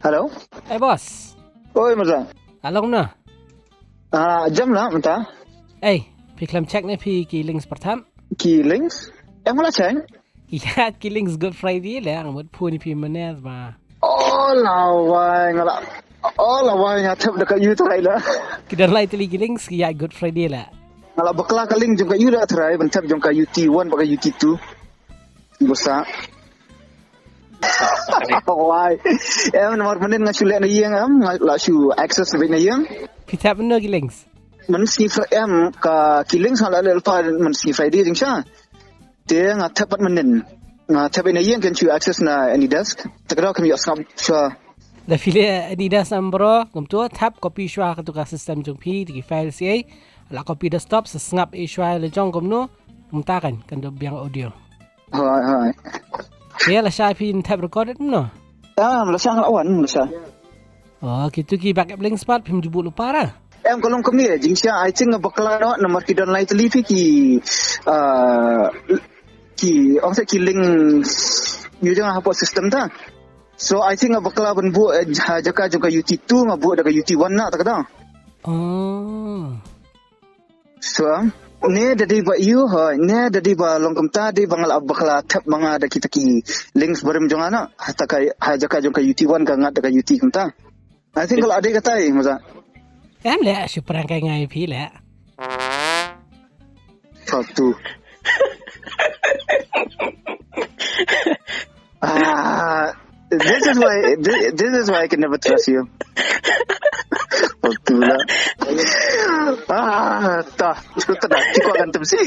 Halo? Bos. Oi, Mazang. Along na. Jam lah, mentah. พี่คลำเช็คนะพี่กี่ลิงส์ประทับ Killings? Yang mana ceng? อย่ากี่ลิงส์ Good Friday แหละหมดพูดนี่พี่มันแน่มา Oh, lawai ngalak. Oh, lawai nyatap dekat you terai lah. กี่เดือนไล่ตลีกี่ลิงส์กี่ Good Friday แหละ Ngalak bekla kaling jom kat you dah terai, bentap jom kat UT1 pakai UT2. Besar. Why? Nomor menin ngasulik na yang ngak su access lebih na yang. พี่แทบมันเนอกี่ลิงส์ มันสกีka Killings hala lepa man segi Friday jing sha. Dia ngatap pat menin. Ngatap ina yang kan chu access na any desk. Takra kami asam sha. แต่พี่เลยดีด้าซัมบรอกลุ่มตัวทับ copy ชัวร์กับตัวซิสเต็มจงพี่ที่ไฟล์ CA แล้ว copy desktop สงับชัวร์เลยจ้องกลุ่มนู้มุมตากันดูเบียง audio haiเฮ้ยละใช้พี่ทับ record มั้งเนาะ Malaysia ngelawan Malaysia. Oh gitu ki backup link spot pim jubuk lupa lah. Kalau kami jing sia I think bakla no nomor ki don lai telefi ki orang sa killing you jangan hapus sistem ta. So I think bakla ben bu jaka juga UT2 ngabu daga UT1 nak tak ada. Oh. So ne dari ba you ne dari ba longkam ta di bangal bakla tap manga da kita ki links barim jongana hatta kai jaka juga UT1 ka ngat daga UT kumta. I think kalau ada kata masa. Em lẽ sự perangkai ngai phi lẽ. Satu. This is why I can never trust you. Betul lah. Tak. Cukup tak. Cukup akan temsi.